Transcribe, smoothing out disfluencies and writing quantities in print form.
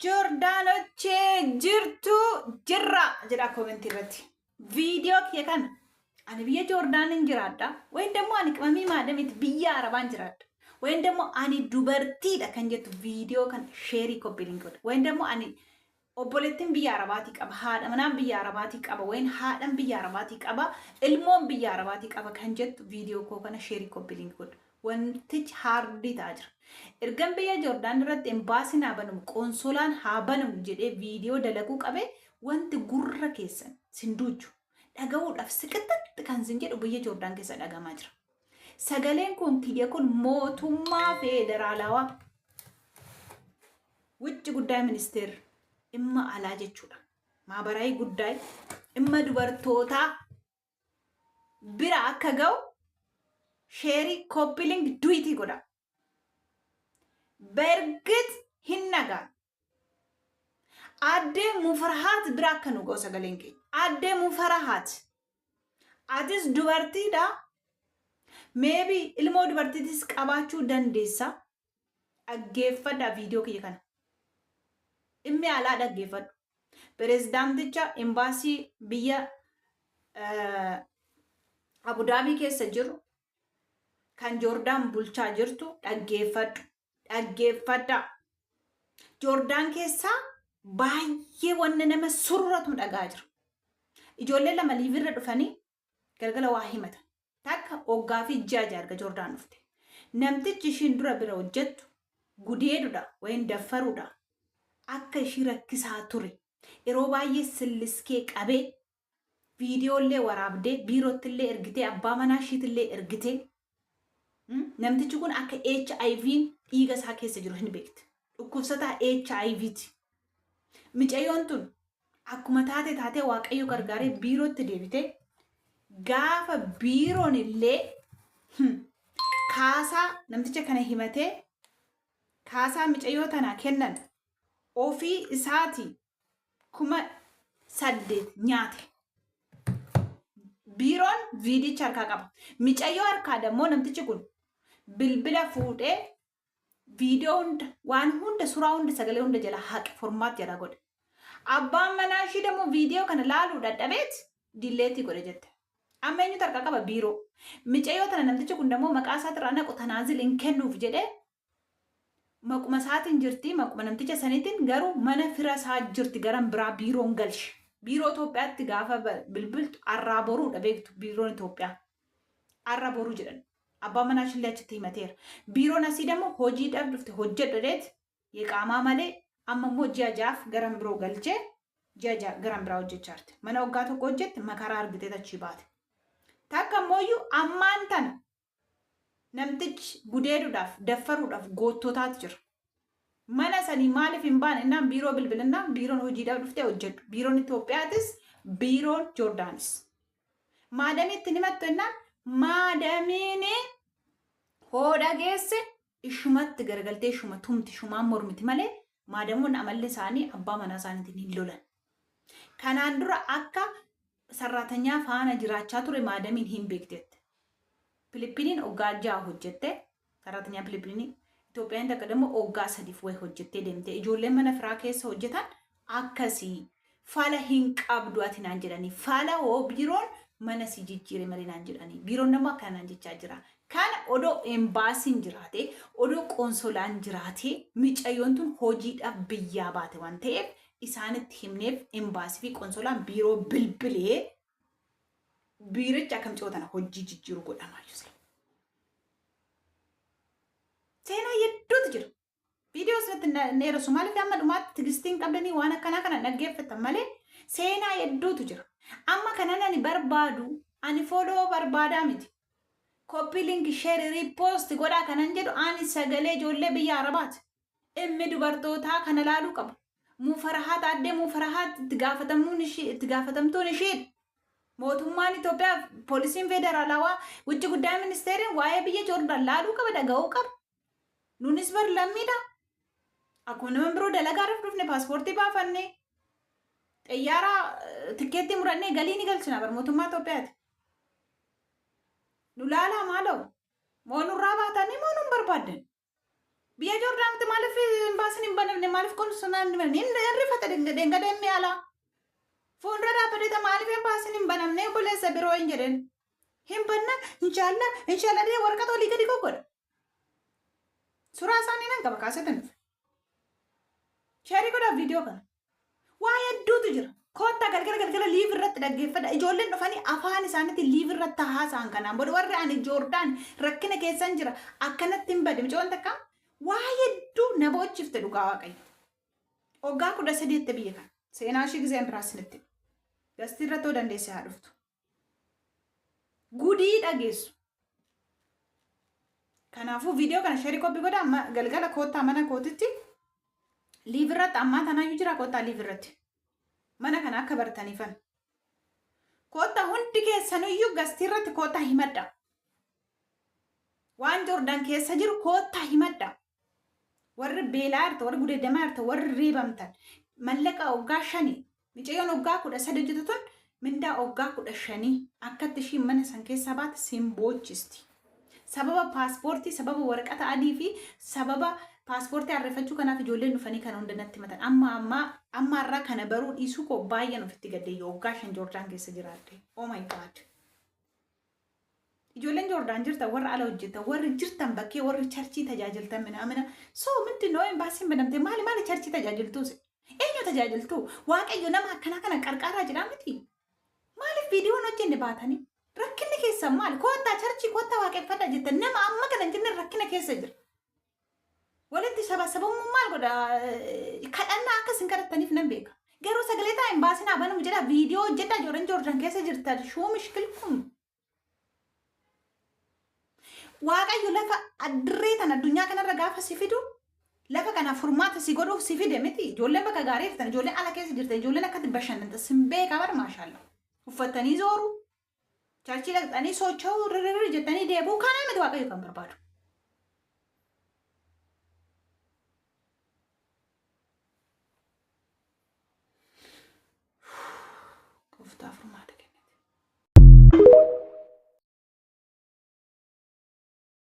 Jordaanoche jirtu jirra jedha koomenti irratti. Viidiyoo kee kana ani biyya Joordaanin jiraadha. Wayin dammoo ani qimamii maadamitti biyya Arabaan jiraadha. Wayin dammoo ani dubartiidha kan jettu viidiyoo kan sheerii koppiliin godha. Wayin dammoo ani obboleettiin biyya Arabaatii qaba. Haadha manaan biyya Arabaatii qaba. Wayin haadhaan biyya Arabaatii qaba. Ilmoon biyya Arabaatii qaba kan jettu viidiyoo koo kana sheerii koppiliin godha. Wantichi haardii ta'aa jira. Ergan biyya Joordaan irratti embaasiin haa banamu, qoonsolaan haa banamu jedhee viidiyoo dalaguu qabee wanti gurra keessan sinduuchu dhaga'uudhaaf siqixatti kan sin jedhu biyya Joordaan keessa dhagamaa jira. Sagaleen kun kiyya kun mootummaa federaalawaa wucci guddaa ministeerri dhimma alaa jechuudha. Maabaraayii guddaa dhimma dubartootaa bira akka ga'u sheerii koppiliing duwitii godha. Bergit hinnaga adde mufarahat bira akka nu ga'u sagaleen keenya. Adde mufarahat atis dubartiidha. Maybe ilmoo dubartiitis qabaachuu dandeessa. Dhaggeeffadha viidiyoo kiyya kana. Dhimmi alaa dhaggeeffadhu. Pirezidaanticha embaasii biyya Abudaabii keessa jiru kan Joordaan bulchaa jirtu dhaggeeffadhu. Dhaggeeffadha. Joordaan keessaa baay'ee wanna nama surratu dhagaa jira. Ijoollee lama liivirra dhufanii galgala waa himatan. Takka hoggaa fi jaja arga Joordaan dhufte. Namtichi ishiin dura bira hojjettu gudeedudha wayin daffaruudha. Akka ishii rakkisaa ture. Yeroo baay'ee silliskee qabee viidiyoollee waraabdee biirottillee ergitee abbaa manaa ishiitillee ergitee namtichi kun akka HIV'n dhiiga isaa keessa jiru hin beekte. Dhukkubsataa HIV'ti. Micayyoon tun akkuma taatee waaqayyo gargaaree biirootti deebitee gaafa biiroon illee kaasaa namticha kana himatee kaasaa micayyoo tanaa kennan ofii isaati 8,000 nyaate. Biiroon viidicha harkaa qaba. Micayyoo harkaa dammoo namtichi kun bilbila fuudhee viidiyoo hunda waan hunda suuraa hunda sagalee hunda jala haqe formaat jala godhe. Abbaan manaa ishii dammoo viidiyoo kana laaluu dadhabeet dilleetii godhe jette. Amma eenyutu harkaa qaba biiroo. Micayyoo tana namtichi kun dammoo maqaa isaatirraa naqu tanaazil hin kennuuf jedhee maquma isaatiin jirti maquma namticha saniitiin garuu mana fira isaa jirti garan biraa biiroon galche. Biiroo Itoophiyaatti gaafa bilbiltu arraa boruudha beektu biiroon Itoophiyaa. Arraa boruu jedhan. Abbaa manaa ishillee achitti himateera. Biiroon asii dammoo hojiidhaaf dhufte hojjedhadeet yeqaamaa malee amma immoo ji'a jaaf garan biroo galchee ji'a garan biraa hojjechaa jirti. Mana waggaa tokko hojjette makaraa argitee achii baate. Takka immoo ammaan tana namtichi gudeeduudhaaf daffaruudhaaf goottootaatu jira. Mana sanii maaliif hin baane innaan biiroo bilbilinaan biiroon hojiidhaaf dhuftee hojjedhu. Biiroon Itoophiyaatis biiroon Joordaanis. Maadamii itti himattu innaan maadamiin hoodha geesse ishumatti garagaltee ishuma tumti ishumaan mormiti malee maadamuun amalli isaanii abbaa manaa isaaniitiin hin lolan. Kanaan dura akka sarratanyaa faana jiraachaa ture maadamiin hin beekteette. Filippiniin hoggaa 6 hojjette sarratanyaa Filippinii. Itoophiyaan takka dammoo hoggaa 3 wayi hojjettee deemte. Ijoolleen mana firaa keessa hojjetan akkasii fala hin qabdu ati naan jedhanii. Fala hoo biiroon mana si jijjiire malee naan jedhanii. Biiroon nama akkanaan jechaa jira. Kana odoo embaasiin jiraate, odoo qoonsolaan jiraate, micayyoon tun hojiidhaaf biyyaa baate waan ta'eef isaanitti himneef embaasii fi qoonsolaan biiroo bilbilee biiricha akkam cootana hojii jijjiiru godhamaa jiru. Seenaa hedduutu jira. Viidiyoo asirratti neerasu maaliif amma dhumaatti tigistiin qabdanii waan akkanaa kana dhaggeeffatan malee seenaa hedduutu jira. Amma kanan ani barbaadu ani fooloo barbaadaa miti. Koppiliing sheer riipoost godhaa kanan jedhu ani sagalee ijoollee biyya Arabaati. Dhimmi dubartootaa kana laaluu qabu. Mufarahaat addee mufarahaat itti gaafatamtuun ishiidha. Mootummaan Itoophiyaa poolisiin federaalawaa wucci guddaa ministeeriin waa'ee biyya Joordaan laaluu qaba dhaga'uu qaba. Nunis bar lammiidha. Akkuma nama biroo dalagaadhaaf dhufne paaspoortii baafannee xiyyaara tikeettii murannee galii ni galchina bar mootummaa Itoophiyaati. Nu laalaa maaloo moo nurraa baatanii moo nun barbaaddan. Biyya Joordaanitti maaliif imbaasiin hin banamne maaliif konsulaan hin banamne inni rifata dengadeen mi'aala. Fuuldura dhaabbatee maaliif imbaasiin hin banamne obboleessa biroo hin jedhen. Hin banna inshaalla dee warqata olii gadi goggodha. Suuraa isaanii nan qaba kaasee tannuuf. Sheerii godhaaf viidiyoo kana. Waa hedduutu jira. Kotta galgala liiv irratti dhaggeeffadha. Ijoolleen dhufanii afaan isaaniitiin liiv irratti haasa'an kanaan booda warri ani Joordaan rakkina keessan jira akkanatti hin bade micoon takka waa hedduu na boochifte dhugaa waaqayyo. Waggaa 13 biyya kana seenaa ishii giseen biraasinitti gastii irratti oo dandeesse haa dhuftu. Gudii dhageessu. Kanaafuu viidiyoo kana sheerii koppii godha amma galgala koottaa mana kootitti liiv irratti ammaa tanaayyuu jira koottaa liiv irratti. Mana kana akka bartaniifan. Koota hundi keessanuyyuu gastii irratti koota himadha. Waan Joordaan keessa jiru koota himadha. Warri beelaa jirtu, warri gudeedamaa jirtu, warri riibamtan. Mallaqa waggaa 5. Micayyoon waggaa 13 hojjetatun mindaa waggaa 15 akkatti ishiin mana san keessaa baate simboochisti. Sababa paaspoortii, sababa waraqata adii fi sababa paaspoortii arreeffachuu kanaaf ijoolleen dhufanii kana hunda natti himatan. Amma irraa kana baruu dhiisuu koo baay'een ofitti gaddee waggaa 5 Joordaan keessa jiraadde. Oh my god. Ijoolleen Joordaan jirtan warra ala hojjetan warri jirtan bakkee warri charchii tajaajiltan mina. So minti noo imbaasiin banamte maali charchii tajaajiltuus? Eenyu tajaajiltu? Waaqayyo nama akkanaa kana qarqaaraa jedhaa miti. Maaliif viidiyoon hojjenne baatanii? Rakkinni keessa maali? Koottaa charchii koottaa waaqeffadha jettan nama amma kana hin jenne rakkina keessa jira. Walitti sababummaa maal godha kadhannaa akkas hin kadhattaniif nan beeka. Garuu sagalee taa'e imbaasiin haa banamu jedha viidiyoo hojjedha ijoolleen Joordaan keessa jirtan shuu mishkilkum. Waaqayyo lafa addirree tan addunyaa kanarra gaafa si fidu lafa kana furmaata si godhuuf si fide miti. Ijoolleen bakka gaarii jirtan ijoolleen ala keessa jirtan ijoolleen akkatti bashannanta sin beekaa bar maashaallah. Uffatanii zooru. Charchii dhaqxanii socho'uu rirri jettanii deebuu kanaa miti waaqayyo kan barbaadu. Koftaa furmaata.